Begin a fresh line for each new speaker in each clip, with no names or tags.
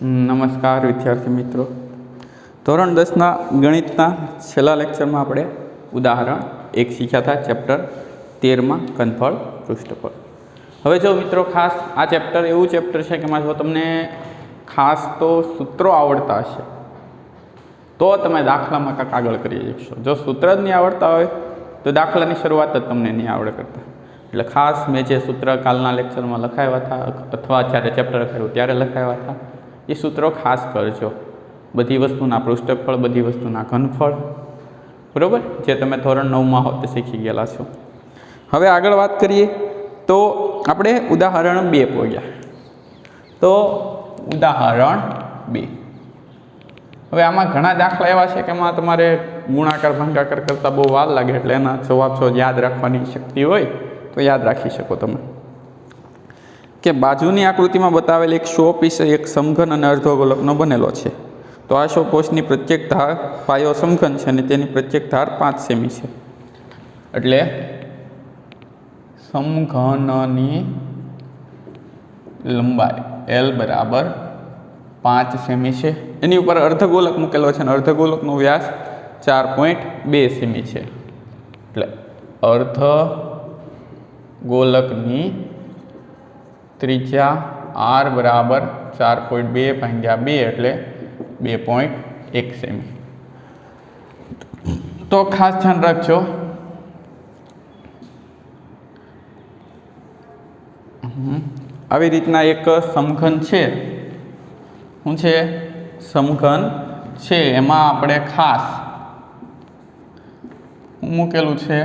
નમસ્કાર વિદ્યાર્થી મિત્રો, ધોરણ 10ના ગણિતના છેલ્લા લેક્ચરમાં આપણે ઉદાહરણ 1 શીખ્યા હતા. ચેપ્ટર 13માં ઘનફળ પૃષ્ઠફળ. હવે જો મિત્રો, ખાસ આ ચેપ્ટર એવું ચેપ્ટર છે કે એમાં જો તમને ખાસ તો સૂત્રો આવડતા હશે તો તમે દાખલામાં કાંઈક આગળ કરી શકશો. જો સૂત્ર જ નહીં આવડતા હોય તો દાખલાની શરૂઆત જ તમને નહીં આવડે કરતા. એટલે ખાસ મેં જે સૂત્ર કાલના લેક્ચરમાં લખાવ્યા હતા અથવા જ્યારે ચેપ્ટર કર્યું ત્યારે લખાવ્યા હતા એ સૂત્રો ખાસ કરજો. બધી વસ્તુના પૃષ્ઠફળ, બધી વસ્તુના ઘનફળ, બરાબર, જે તમે ધોરણ 9માં હો તે શીખી ગયેલા છો. હવે આગળ વાત કરીએ તો આપણે ઉદાહરણ 2 પહોંચ્યા. તો ઉદાહરણ 2, હવે આમાં ઘણા દાખલા એવા છે કે એમાં તમારે ગુણાકાર ભાગાકાર કરતાં બહુ વાર લાગે, એટલે એના જવાબ જો યાદ રાખવાની શક્તિ હોય તો યાદ રાખી શકો તમે. કે બાજુની આકૃતિમાં બતાવેલ એક શો પીસ એક સમઘન અને અર્ધગોલકનો બનેલો છે. તો આ શો પીસની પ્રત્યેક ધાર પાયો સમઘન છે અને તેની પ્રત્યેક ધાર 5 સેમી છે. એટલે સમઘનની લંબાઈ L બરાબર 5 સેમી છે. એની ઉપર અર્ધગોલક મૂકેલો છે અને અર્ધગોલકનો વ્યાસ 4.2 સેમી છે. એટલે અર્ધગોલકની ત્રિજ્યા R બરાબર 4.2 ભાગ્યા 2 એટલે 2.1 સેમી. તો ખાસ ધ્યાન રાખજો, આવી રીતના એક સમઘન છે. શું છે? સમઘન છે. એમાં આપણે ખાસ મૂકેલું છે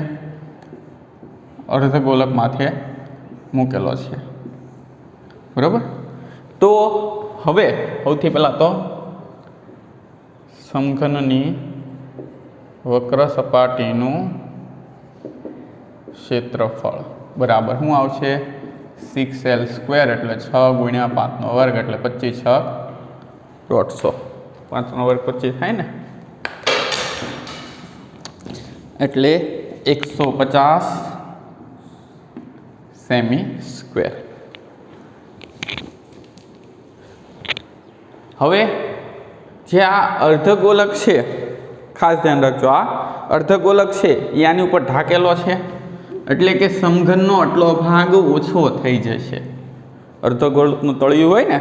અર્ધગોલક માથે મૂકેલો છે, બરાબર. તો હવે સૌથી પહેલાં તો સમઘનની વક્ર સપાટીનું ક્ષેત્રફળ બરાબર શું આવશે? 6L² એટલે 6 ગુણ્યા 5નો વર્ગ એટલે 25 6 150. 5નો વર્ગ 25 થાય ને, એટલે 150 સેમી સ્ક્વેર. હવે જે આ અર્ધગોલક છે, ખાસ ધ્યાન રાખજો, આ અર્ધગોલક છે એ આની ઉપર ઢાંકેલો છે, એટલે કે સમઘનનો આટલો ભાગ ઓછો થઈ જશે. અર્ધગોલકનું તળિયું હોય ને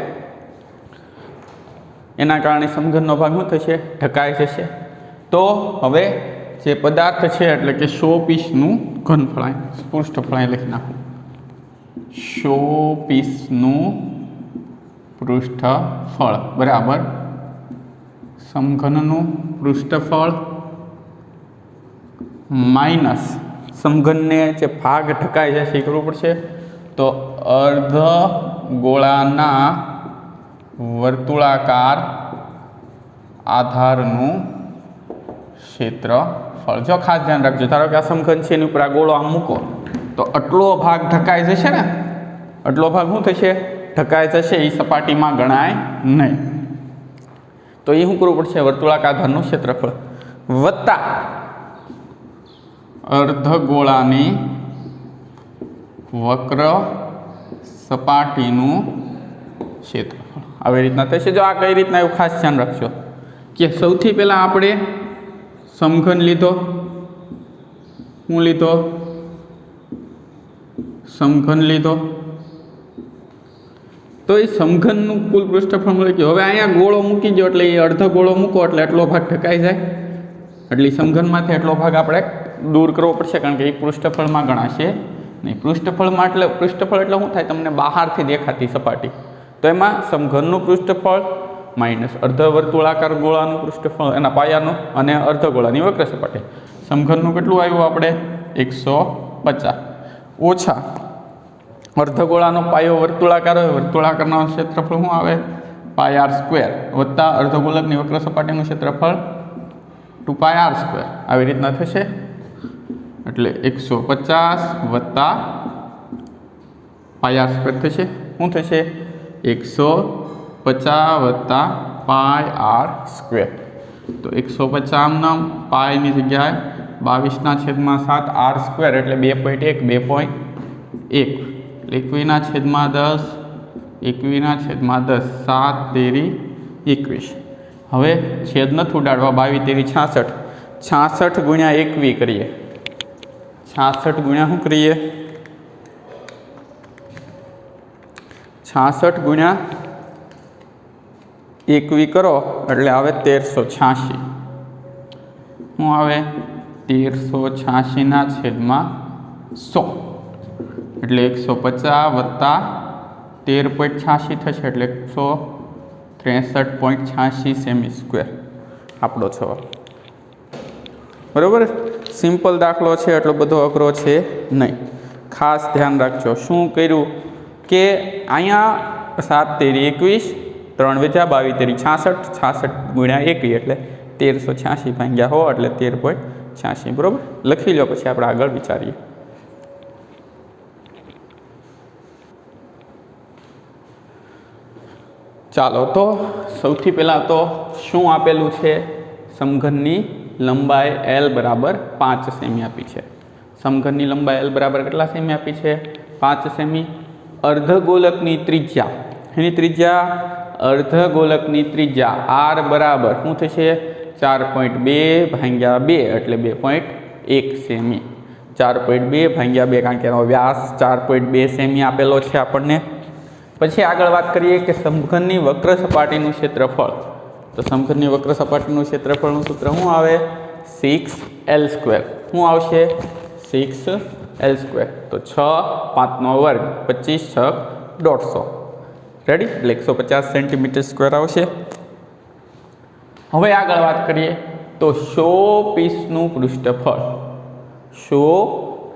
એના કારણે સમઘનનો ભાગ શું થશે? ઢકાઈ જશે. તો હવે જે પદાર્થ છે એટલે કે શો પીસનું ઘનફળ, પૃષ્ઠફળ લખી નાખું. શો પીસનું પૃષ્ઠફળ બરાબર સમઘનનું પૃષ્ઠફળ માઇનસ સમઘનને જે ભાગ ઢકાઈ જશે એ કરવું પડશે. તો અર્ધગોળાના વર્તુળાકાર આધારનું ક્ષેત્રફળ. જો ખાસ ધ્યાન રાખજો, ધારો કે આ સમઘન છે એની ઉપર આ ગોળો આમ મૂકો તો આટલો ભાગ ઢકાઈ જશે ને, આટલો ભાગ શું થશે? ઢકાઈ જશે. એ સપાટીમાં ગણાય નહીં. તો એ શું કરવું પડશે? વર્તુળાકાર આધારનું ક્ષેત્રફળ વત્તા અર્ધગોળાની વક્ર સપાટીનું ક્ષેત્રફળ. આવી રીતના થશે. જો આ કઈ રીતના એવું ખાસ ધ્યાન રાખજો કે સૌથી પહેલાં આપણે સમઘન લીધો. શું લીધો? સમઘન લીધો. તો એ સમઘનનું કુલ પૃષ્ઠફળ મળી ગયું. હવે અહીંયા ગોળો મૂકી ગયો એટલે એ અર્ધ ગોળો મૂકો એટલે એટલો ભાગ ઢકાઈ જાય. એટલે સમઘનમાંથી એટલો ભાગ આપણે દૂર કરવો પડશે, કારણ કે એ પૃષ્ઠફળમાં ગણાશે નહીં. પૃષ્ઠફળમાં એટલે પૃષ્ઠફળ એટલે શું થાય? તમને બહારથી દેખાતી સપાટી. તો એમાં સમઘનનું પૃષ્ઠફળ માઇનસ અર્ધવર્તુળાકાર ગોળાનું પૃષ્ઠફળ એના પાયાનું અને અર્ધગોળાની વક્ર સપાટી. સમઘનનું કેટલું આવ્યું આપણે? 150 ઓછા અર્ધગોળાનો પાયો વર્તુળાકાર હોય, વર્તુળાકારનો ક્ષેત્રફળ શું આવે? πr² વત્તા અર્ધગોલકની વક્ર સપાટીનું ક્ષેત્રફળ 2πr². આવી રીતના થશે. એટલે 150 વત્તા πr² થશે. શું થશે? 150 વત્તા πr². તો 150 નામ પાયની જગ્યાએ 22/7 r² એટલે 2.1 21/10 7 તેરી 21। હવે છેદ નથી ઉડાડવા, 22 × 66, 66 ગુણ્યા 21 કરીએ, 66 ગુણ્યા શું કરીએ, 66 ગુણ્યા 21 કરો એટલે આવે 1386। શું આવે? 1386/100 એટલે 150 વત્તા 13.86 થશે એટલે 163.86 સેમી સ્ક્વેર આપણો જવાબ। બરાબર, સિમ્પલ દાખલો છે, એટલો બધો અઘરો છે નહીં। ખાસ ધ્યાન રાખજો શું કર્યું કે અહીંયા 7 તેરી 21, 3 વેચા 22 તેરી 66, 66 ગુણ્યા 21 એટલે 1386/100 એટલે 13.86। બરાબર, લખી લો પછી આપણે આગળ વિચારીએ। ચાલો તો સૌથી પહેલાં તો શું આપેલું છે? સમઘનની લંબાઈ L બરાબર 5 સેમી આપી છે। સમઘનની લંબાઈ L બરાબર કેટલા સેમી આપી છે? 5 સેમી। અર્ધગોલકની ત્રિજ્યા, એની ત્રિજ્યા, અર્ધગોલકની ત્રિજ્યા R બરાબર શું થશે? 4.2/2 એટલે 2.1 સેમી। 4.2/2 કારણ કે એનો વ્યાસ 4.2 સેમી આપેલો છે આપણને। પછી આગળ વાત કરીએ કે સમઘનની વક્ર સપાટીનું ક્ષેત્રફળ। તો સમઘનની વક્ર સપાટીનું ક્ષેત્રફળનું સૂત્ર શું આવે? 6L²। શું આવશે? 6L²। તો 6 5નો વર્ગ 25 6 150 રેડી એટલે 150 સેન્ટીમીટર સ્ક્વેર આવશે। હવે આગળ વાત કરીએ તો શો પીસનું પૃષ્ઠફળ। શો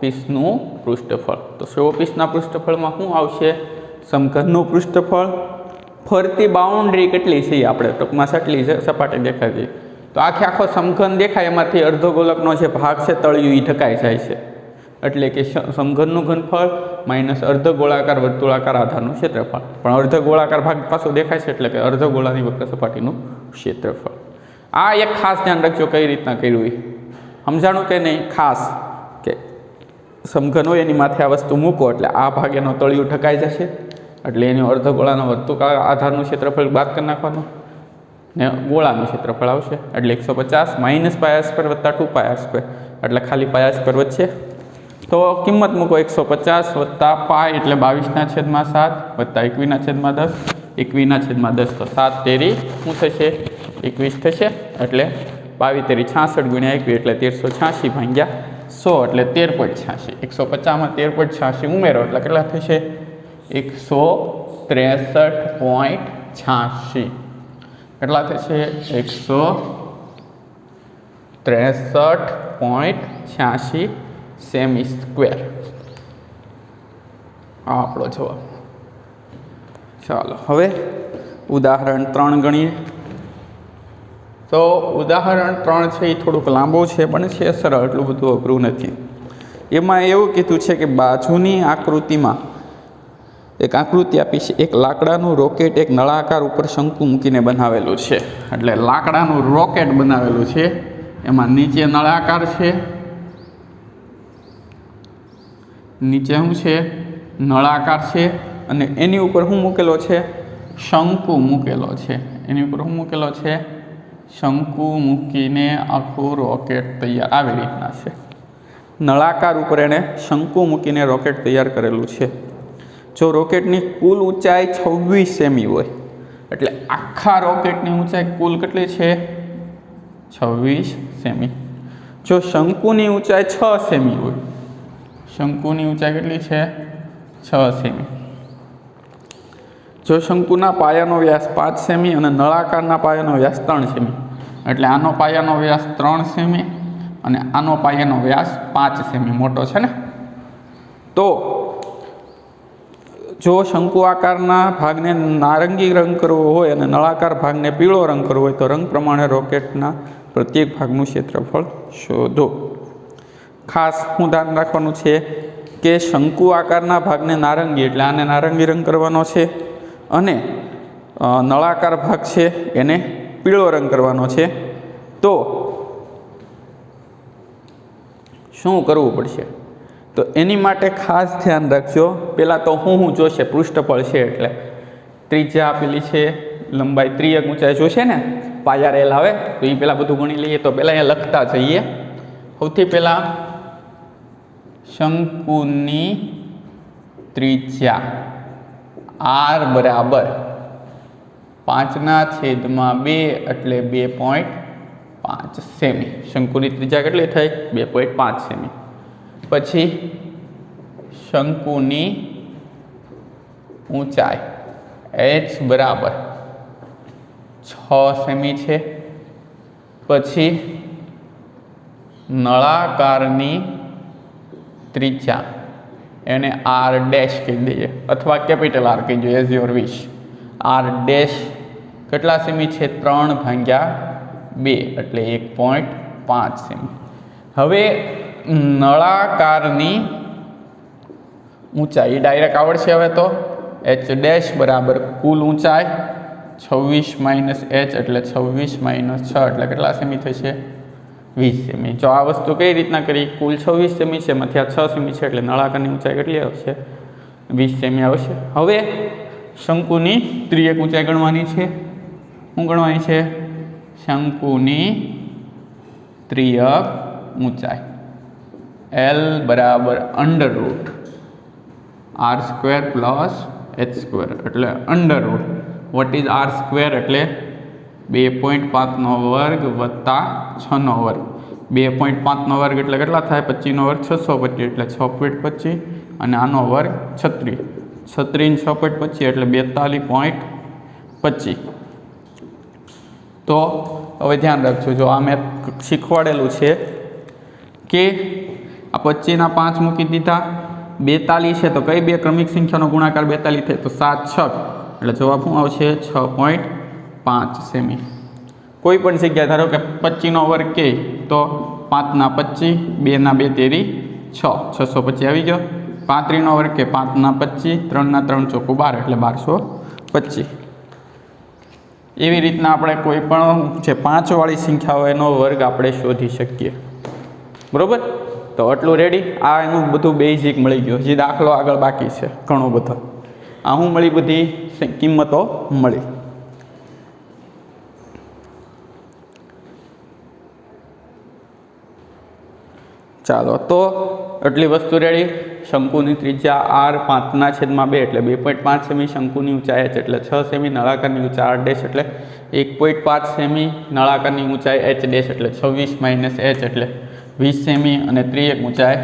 પીસનું પૃષ્ઠફળ, તો શો પીસના પૃષ્ઠફળમાં શું આવશે? સમઘનનું પૃષ્ઠફળ, ફરતી બાઉન્ડ્રી કેટલી છે આપણે ટૂંકમાં સટલી સપાટી દેખાય છે, તો આખો સમઘન દેખાય એમાંથી અર્ધગોલકનો જે ભાગ છે તળિયું એ ઢકાઈ જાય છે એટલે કે સમઘનનું ઘનફળ માઇનસ અર્ધગોળાકાર વર્તુળાકાર આધારનું ક્ષેત્રફળ, પણ અર્ધગોળાકાર ભાગ પાછો દેખાય છે એટલે કે અર્ધગોળાની વક્ર સપાટીનું ક્ષેત્રફળ। આ એક ખાસ ધ્યાન રાખજો કઈ રીતના કર્યું એ સમજાણું કે નહીં? ખાસ કે સમઘન હોય એની માથે આ વસ્તુ મૂકો એટલે આ ભાગ એનો તળિયું ઢકાઈ જશે એટલે એની અર્ધગોળાનો વર્તુળાકાર આધારનું ક્ષેત્રફળ બાદ કરી નાખવાનું ને ગોળાનું ક્ષેત્રફળ આવશે એટલે 150 - πr² વત્તા 2πr² એટલે ખાલી πr² વચ્ચે તો કિંમત મૂકો 150 વત્તા પાઈ એટલે 22/7 વત્તા 21/10, 21/10 તો 7 તેરી શું થશે? 21 થશે એટલે 22 તેરી 66 ગુણ્યા 21 એટલે 1386/100 એટલે 13.86। 150માં 13.86 ઉમેરો એટલે કેટલા થશે? 163.86 કેટલા થશે? 163.86 સેમી સ્ક્વેર આ આપણો જવાબ। ચાલો હવે ઉદાહરણ 3 ગણીએ। તો ઉદાહરણ 3 છે એ થોડુંક લાંબુ છે પણ છે સરળ, એટલું બધું અઘરું નથી। એમાં એવું કીધું છે કે બાજુની આકૃતિમાં એક આકૃતિ આપી છે, એક લાકડાનું રોકેટ એક નળાકાર ઉપર શંકુ મૂકીને બનાવેલું છે। એટલે લાકડાનું રોકેટ બનાવેલું છે, એમાં નીચે નળાકાર છે, નીચે શું છે? નળાકાર છે અને એની ઉપર શું મૂકેલો છે? શંકુ મૂકેલો છે। એની ઉપર શું મૂકેલો છે? શંકુ મૂકીને આખું રોકેટ તૈયાર આવી રીતના છે। નળાકાર ઉપર એણે શંકુ મૂકીને રોકેટ તૈયાર કરેલું છે। જો રોકેટની કુલ ઊંચાઈ 26 સેમી હોય એટલે આખા રોકેટની ઊંચાઈ કુલ કેટલી છે? 26 સેમી। જો શંકુની ઊંચાઈ 6 સેમી હોય, શંકુની ઊંચાઈ કેટલી છે? 6 સેમી। જો શંકુના પાયાનો વ્યાસ 5 સેમી અને નળાકારના પાયાનો વ્યાસ 3 સેમી એટલે આનો પાયાનો વ્યાસ 3 સેમી અને આનો પાયાનો વ્યાસ 5 સેમી મોટો છે ને। તો જો શંકુ આકારના ભાગને નારંગી રંગ કરવો હોય અને નળાકાર ભાગને પીળો રંગ કરવો હોય તો રંગ પ્રમાણે રોકેટના પ્રત્યેક ભાગનું ક્ષેત્રફળ શોધો। ખાસ શું ધ્યાન રાખવાનું છે કે શંકુ આકારના ભાગને નારંગી એટલે આને નારંગી રંગ કરવાનો છે અને નળાકાર ભાગ છે એને પીળો રંગ કરવાનો છે। તો શું કરવું પડશે? તો એની માટે ખાસ ધ્યાન રાખજો, પહેલાં તો હું જોશે પૃષ્ઠફળ છે એટલે ત્રિજ્યા આપેલી છે, લંબાઈ ત્રિયક ઊંચાઈ જોશે ને પાયા રેલ આવે તો એ પહેલાં બધું ગણી લઈએ. તો પહેલાં અહીંયા લખતા જઈએ. સૌથી પહેલાં શંકુની ત્રિજ્યા r બરાબર 5/2 એટલે 2.5 સેમી. શંકુની ત્રિજ્યા કેટલી થઈ? 2.5 સેમી. પછી શંકુની ઊંચાઈ h બરાબર 6 સેમી છે. પછી નળાકારની ત્રિજ્યા એને r ડેશ કહી દઈએ અથવા કેપિટલ R કહી દઈએ as your wish. r dash કેટલા સેમી છે? 3/2 એટલે 1.5 સેમી. હવે નળાકારની ઊંચાઈ ડાયરેક્ટ આવડશે હવે તો. h ડેશ બરાબર કુલ ઊંચાઈ 26 માઇનસ h એટલે 26 માઇનસ 6 એટલે કેટલા સેમી થશે? 20 સેમી. જો આ વસ્તુ કઈ રીતના કરી? કુલ 26 સેમી છે, એમાંથી આ 6 સેમી છે એટલે નળાકારની ઊંચાઈ કેટલી આવશે? 20 સેમી આવશે. હવે શંકુની ત્રિયક ઊંચાઈ ગણવાની છે. શું ગણવાની છે? શંકુની ત્રિયક ઊંચાઈ L બરાબર √ r² પ્લસ h² એટલે √ વોટ ઇઝ r² એટલે 2.5 વર્ગ વત્તા 6 વર્ગ. 2.5 વર્ગ એટલે કેટલા થાય? 25 વર્ગ 625 એટલે 6.25 અને આનો વર્ગ 36. 36 6.25 એટલે 42.25. તો હવે ધ્યાન રાખજો, જો આ મેં શીખવાડેલું છે કે આ 25 ના 5 મૂકી દીધા, 42 છે તો કઈ બે ક્રમિક સંખ્યાનો ગુણાકાર 42 થાય? તો 7 6 એટલે જવાબ શું આવશે? 6.5 સેમી. કોઈ પણ જગ્યાએ ધારો કે 25 વર્ગ કહે તો 5 ના 25, 2 ના 2 તેરી 6, 625 આવી ગયો. 35 વર્ગ કે 5 ના 25, 3 ના 3 ચોખ્ખું 12 એટલે 1225. એવી રીતના આપણે કોઈ પણ જે 5 વાળી સંખ્યા હોય એનો વર્ગ આપણે શોધી શકીએ. બરોબર? તો આટલું રેડી. આ એનું બધું બેઝિક મળી ગયું. હજી દાખલો આગળ બાકી છે ઘણો બધો. આ શું મળી? બધી કિંમતો મળી. ચાલો તો આટલી વસ્તુ રેડી. શંકુની ત્રિજ્યા r 5/2 એટલે 2.5 સેમી. શંકુની ઊંચાઈ h એટલે 6 સેમી. નળાકારની ઊંચાઈ r ડેશ એટલે 1.5 સેમી. નળાકારની ઊંચાઈ h ડેશ એટલે 26 માઇનસ h એટલે 20 સેમી. અને ત્રિયક ઊંચાઈ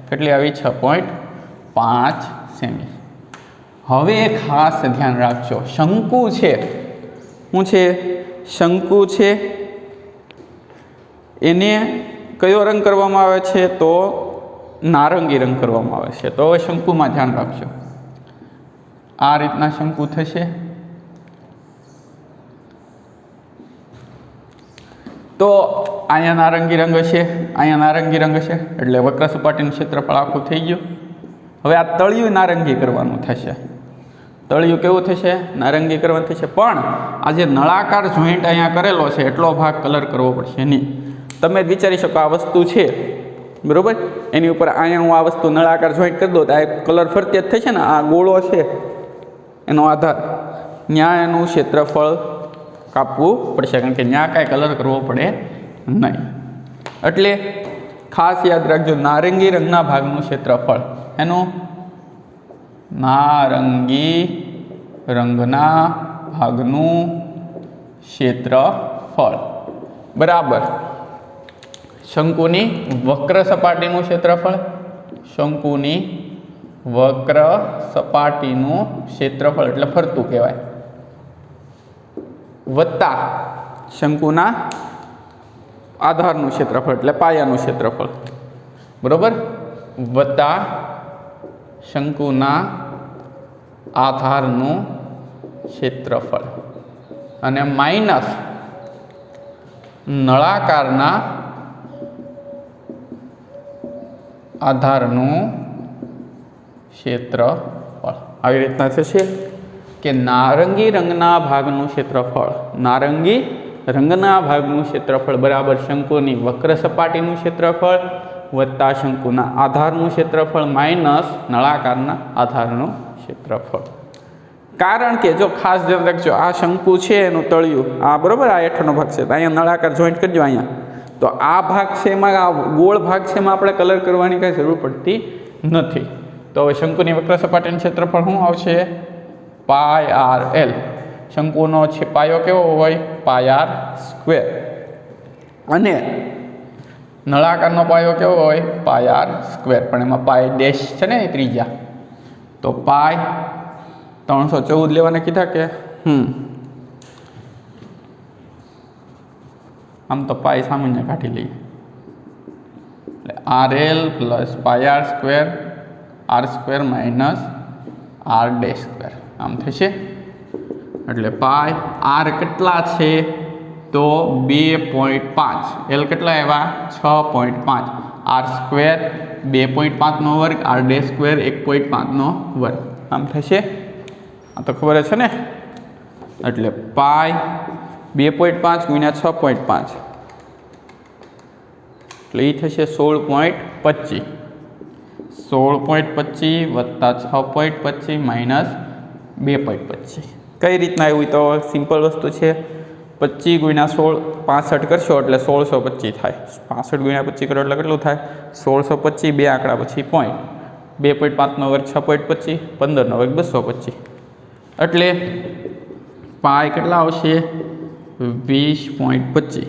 કેટલી આવી? 6.5 સેમી. હવે ખાસ ધ્યાન રાખજો, શંકુ છે શું છે? શંકુ છે એને કયો રંગ કરવામાં આવે છે? તો નારંગી રંગ કરવામાં આવે છે. તો હવે શંકુમાં ધ્યાન રાખજો. આ રીતના શંકુ થશે. તો અહીંયા નારંગી રંગ હશે, અહીંયા નારંગી રંગ હશે એટલે વક્ર સપાટીનું ક્ષેત્રફળ આખું થઈ ગયું. હવે આ તળિયું નારંગી કરવાનું થશે. તળિયું કેવું થશે? નારંગી કરવાનું થશે. પણ આ જે નળાકાર જોઈન્ટ અહીંયા કરેલો છે એટલો ભાગ કલર કરવો પડશે નહીં. તમે વિચારી શકો આ વસ્તુ છે બરોબર, એની ઉપર અહીંયા હું આ વસ્તુ નળાકાર જોઈન્ટ કરી દઉં તો આ કલર ફરતે જ થશે ને. આ ગોળો છે એનો આધાર, ત્યાં એનું ક્ષેત્રફળ કાપવું પડશે કારણ કે ત્યાં કાંઈ કલર કરવો પડે નહીં. એટલે ખાસ યાદ રાખજો, નારંગી રંગના ભાગનું ક્ષેત્રફળ એનું નારંગી રંગના ભાગનું ક્ષેત્રફળ બરાબર શંકુની વક્ર સપાટીનું ક્ષેત્રફળ. શંકુની વક્ર સપાટીનું ક્ષેત્રફળ એટલે ફરતું કહેવાય, વત્તા શંકુના આધારનું ક્ષેત્રફળ એટલે પાયાનું ક્ષેત્રફળ બરોબર, વત્તા શંકુના આધારનું ક્ષેત્રફળ અને માઇનસ નળાકારના આધારનું ક્ષેત્રફળ. આવી રીતના થશે કે નારંગી રંગના ભાગનું ક્ષેત્રફળ, નારંગી રંગના ભાગનું ક્ષેત્રફળ બરાબર શંકુની વક્ર સપાટીનું ક્ષેત્રફળ વત્તા શંકુના આધારનું ક્ષેત્રફળ માઇનસ નળાકારના આધારનું ક્ષેત્રફળ. કારણ કે જો ખાસ ધ્યાન રાખજો, આ શંકુ છે એનું તળિયું આ બરાબર, આ હેઠળનો ભાગ છે, તો અહીંયા નળાકાર જોઈન્ટ કરજો અહીંયા. તો આ ભાગ છે એમાં, આ ગોળ ભાગ છે એમાં આપણે કલર કરવાની કાંઈ જરૂર પડતી નથી. તો હવે શંકુની વક્ર સપાટીનું ક્ષેત્રફળ શું આવશે? Pi R L. શંકુનો છે પાયો કેવો હોય? પાય આર સ્ક્વેર. અને નળાકારનો પાયો કેવો હોય? પાય આર સ્ક્વેર. પણ એમાં પાય ડેશ છે ને ત્રિજ્યા, તો પાય 314 લેવાના કીધા કે આમ તો પાય સામાન્ય કાઢી લઈએ, એટલે R L plus pi R square minus R dash square આમ થશે. એટલે પાય આર કેટલા છે? તો 2.5. એલ કેટલા આવ્યા? 6.5. આર સ્ક્વેર 2.5 નો વર્ગ, આર ડેશ સ્ક્વેર 1.5 નો વર્ગ આમ થશે. આ તો ખબર છે ને. એટલે પાય 2.5 ગુણ્યા 6.5 એટલે એ થશે 16.25. 16.25 વત્તા 6.25 માઇનસ 2.25. કઈ રીતના આવ્યું? તો સિમ્પલ વસ્તુ છે. 25 ગુણ્યા 16 65 કરશો એટલે 1625 થાય. 65 ગુણ્યા 25 કરો એટલે કેટલું થાય? 1625. બે આંકડા પછી પોઈન્ટ. 2.5 નો વર્ગ 6.25, 15 નો વર્ગ 225. એટલે પાય કેટલા આવશે? 20.25.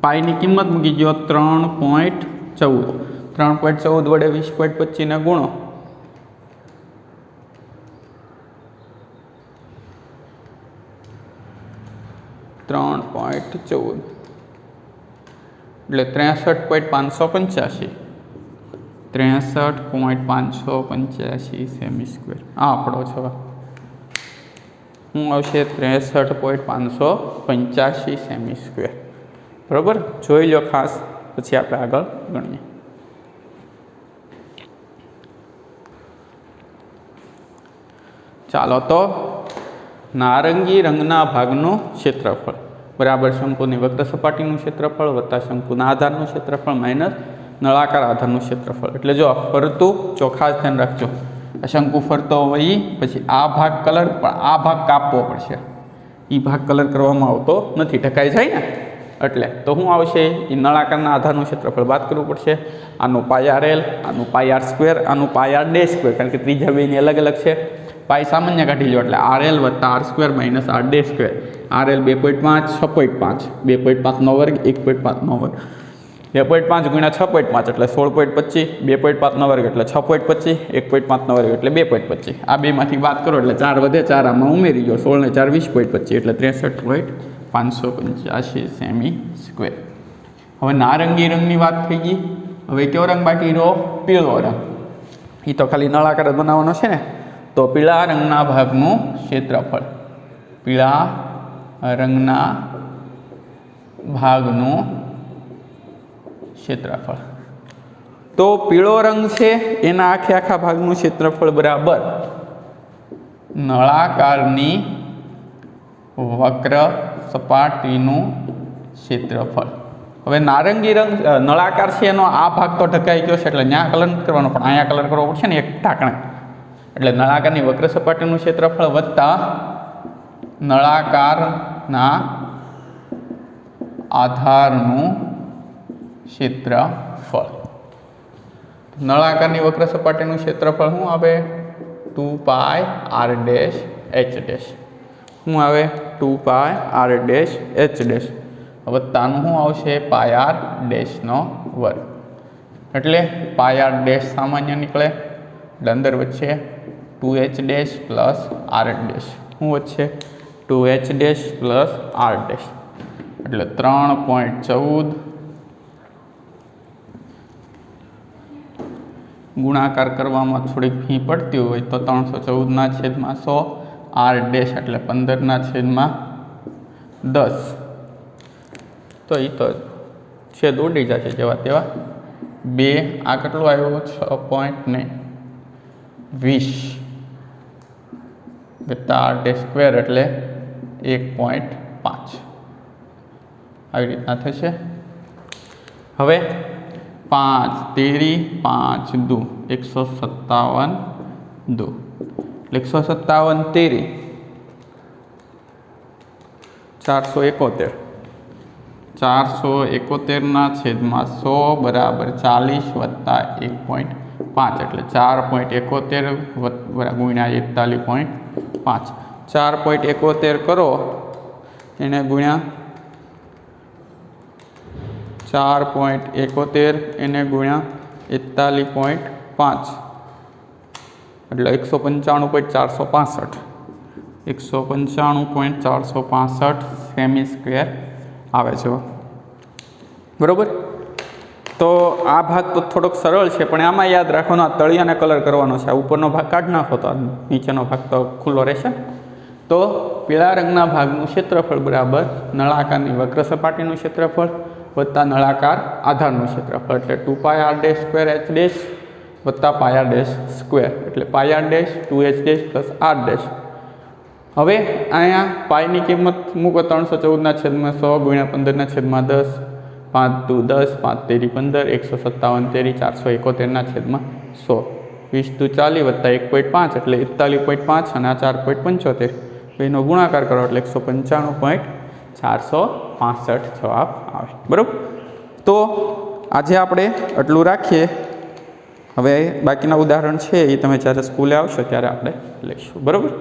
પાયની કિંમત મૂકી દો 3.14. 3.14 વડે 20.25 ને ગુણો .14 એટલે 63.585. 63.585 સેમી સ્ક્વેર. આ આપણો છે. શું આવશે? 63.585 સેમી સ્ક્વેર. બરાબર, જોઈ લો ખાસ, પછી આપણે આગળ ગણીએ. ચાલો તો નારંગી રંગના ભાગનું ક્ષેત્રફળ બરાબર શંકુની વક્ર સપાટીનું ક્ષેત્રફળ વત્તા શંકુના આધારનું ક્ષેત્રફળ માઇનસ નળાકાર આધારનું ક્ષેત્રફળ. એટલે જો ફરતું, જો ખાસ ધ્યાન રાખજો, શંકુ ફરતો હોય પછી આ ભાગ કલર, પણ આ ભાગ કાપવો પડશે. એ ભાગ કલર કરવામાં આવતો નથી, ઢકાઈ જાય ને. એટલે તો શું આવશે? એ નળાકારના આધારનું ક્ષેત્રફળ બાદ કરવું પડશે. આનું પાય આર એલ, આનું પાય આર સ્ક્વેર, આનું પાય આર ડેશ સ્ક્વેર, કારણ કે ત્રીજા બેની અલગ અલગ છે. પાય સામાન્ય કાઢી લો એટલે આર એલ વત્તા R square minus R dash square. R L 2.5 6.5, 2.5 નો વર્ગ 1.5 નો વર્ગ, 2.5 ગુણ્યા 6.5 એટલે 16.25, 2.5 નો વર્ગ એટલે 6.25, 1.5 નો વર્ગ એટલે 2.25. આ બેમાંથી બાદ કરો એટલે 4 વધે, 4 આમાં ઉમેરી ગયો, 16 ને 4 20.25 એટલે 63.585 સેમી સ્ક્વેર. હવે નારંગી રંગની વાત થઈ ગઈ. હવે કયો રંગ બાકી રહ્યો? પીળો રંગ. એ તો ખાલી નળાકાર જ બનાવવાનો છે ને. તો પીળા રંગના ભાગનું ક્ષેત્રફળ, પીળા રંગના ભાગનું ક્ષેત્રફળ. તો પીળો રંગ છે એના આખા ભાગનું ક્ષેત્રફળ બરાબર નળાકારની વક્ર સપાટીનું ક્ષેત્રફળ. હવે નારંગી રંગ નળાકાર છે એનો આ ભાગ તો ઢકાઈ ગયો છે એટલે ત્યાં કલર નથી કરવાનો, પણ અહીંયા કલર કરવો પડશે ને એક ઢાંકણે. એટલે નળાકારની વક્ર સપાટીનું ક્ષેત્રફળ વત્તા નળાકારના આધારનું ક્ષેત્રફળ. નળાકારની વક્ર સપાટીનું ક્ષેત્રફળ શું આવે? 2 pi are dash H dash. શું આવે? 2 pi are dash H dash. વત્તાનું શું આવશે? પાય આર ડેશનો વર્ગ. એટલે પાય આર ડેશ સામાન્ય નીકળે એટલે અંદર વચ્ચે 2h dash plus are dash. શું વચ્ચે? 2h dash plus are dash. એટલે 3.14 ગુણાકાર કરવામાં થોડીક ફી પડતી હોય તો 314/100 આર ડેશ એટલે 15/10. તો એ તો છેદ ઉડી જશે જેવા તેવા. 2 આ કેટલું આવ્યું? 6.20 વત્તા આર ડેશ સ્ક્વેર એટલે 1.5. આવી રીતના થશે. હવે 5 તેરી 5 દુ 157 દુ 157 તેરી 471 471 છેદમાં 100 બરાબર 40 વત્તા 1.5 એટલે 4.71 ગુણ્યા 41.5 4.71 કરો એને ગુણ્યા 4.71 એને ગુણ્યા 41.5 એટલે 195.465 195.465 સેમી સ્ક્વેર આવે છે બરાબર। તો આ ભાગ તો થોડોક સરળ છે પણ આમાં યાદ રાખવાનો આ તળિયાને કલર કરવાનો છે, આ ઉપરનો ભાગ કાઢી નાખો તો નીચેનો ભાગ તો ખુલ્લો રહેશે। તો પીળા રંગના ભાગનું ક્ષેત્રફળ બરાબર નળાકારની વક્ર સપાટીનું ક્ષેત્રફળ વત્તા નળાકાર આધારનું ક્ષેત્રફળ એટલે 2πr² h' વત્તા πr² એટલે πr' 2h' પ્લસ r'। હવે અહીંયા પાઈની કિંમત મૂકો 314/100 ગુણ્યા 15/10 5 દુ 10 5 તેરી 15 157 તેરી 471/100 20 દુ 40 વત્તા 1.5 એટલે 41.5 અને આ 4.75 બેનો ગુણાકાર કરો એટલે 195.465 જવાબ આવે બરાબર। તો આજે આપણે આટલું રાખીએ, હવે બાકીના ઉદાહરણ છે એ તમે જ્યારે સ્કૂલે આવશો ત્યારે આપણે લઈશું બરાબર।